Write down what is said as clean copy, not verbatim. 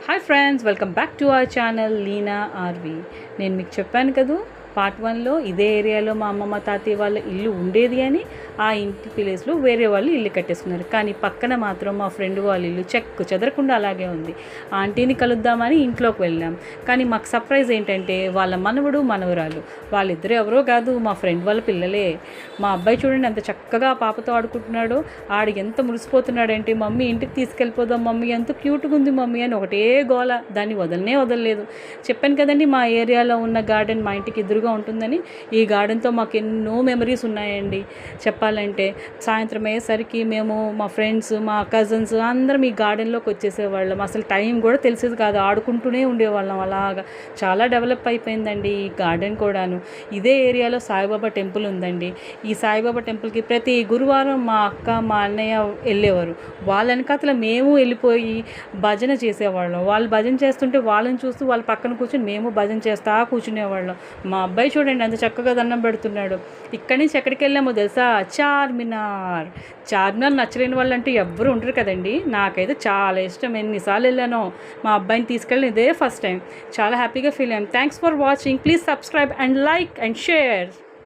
Hi friends, welcome back to our channel Leena Arvi. నేను మీకు చెప్పాను కదా, పార్ట్ 1లో ఇదే ఏరియాలో మా అమ్మమ్మ తాతయ్య వాళ్ళ ఇల్లు ఉండేది అని. ఆ ఇంటి ప్లేస్లో వేరే వాళ్ళు ఇల్లు కట్టేసుకున్నారు. కానీ పక్కన మాత్రం మా ఫ్రెండ్ వాళ్ళ ఇల్లు చెక్కు చెదరకుండా అలాగే ఉంది. ఆంటీని కలుద్దామని ఇంట్లోకి వెళ్ళాం. కానీ మాకు సర్ప్రైజ్ ఏంటంటే వాళ్ళ మనవడు మనవరాలు, వాళ్ళిద్దరు ఎవరో కాదు, మా ఫ్రెండ్ వాళ్ళ పిల్లలే. మా అబ్బాయి చూడండి ఎంత చక్కగా ఆ పాపతో ఆడుకుంటున్నాడో. ఆడికి ఎంత మురిసిపోతున్నాడంటే, మమ్మీ ఇంటికి తీసుకెళ్ళిపోదాం మమ్మీ, ఎంత క్యూట్గా ఉంది మమ్మీ అని ఒకటే గోల. దాన్ని వదలలేదు. చెప్పాను కదండి, మా ఏరియాలో ఉన్న గార్డెన్ మా ఇంటికి ఎదురుగా ఉంటుందని. ఈ గార్డెన్తో మాకు ఎన్నో మెమరీస్ ఉన్నాయండి. చెప్పాలంటే సాయంత్రం అయ్యేసరికి మేము, మా ఫ్రెండ్స్, మా కజిన్స్ అందరం ఈ గార్డెన్లోకి వచ్చేసేవాళ్ళం. అసలు టైం కూడా తెలిసేది కాదు, ఆడుకుంటూనే ఉండేవాళ్ళం. అలాగా చాలా డెవలప్ అయిపోయిందండి ఈ గార్డెన్ కూడాను. ఇదే ఏరియాలో సాయిబాబా టెంపుల్ ఉందండి. ఈ సాయిబాబా టెంపుల్కి ప్రతి గురువారం మా అక్క, మా అన్నయ్య వెళ్ళేవారు. వాళ్ళ వెనకాతల మేము వెళ్ళిపోయి భజన చేసేవాళ్ళం. వాళ్ళు భజన చేస్తుంటే వాళ్ళని చూస్తూ వాళ్ళ పక్కన కూర్చొని మేము భజన చేస్తా కూర్చునేవాళ్ళం. మా అబ్బాయి చూడండి ఎంత చక్కగా దండం పెడుతున్నాడు. ఇక్కడి నుంచి ఎక్కడికి వెళ్ళామో తెలుసా? చార్మినార్. నచ్చలేని వాళ్ళు అంటూ ఎవ్వరూ ఉండరు కదండి. నాకైతే చాలా ఇష్టం. ఎన్నిసార్లు వెళ్ళానో. మా అబ్బాయిని తీసుకెళ్ళిన ఇదే ఫస్ట్ టైం. చాలా హ్యాపీగా ఫీల్ అయ్యాం. Thanks for watching. Please subscribe and like and share.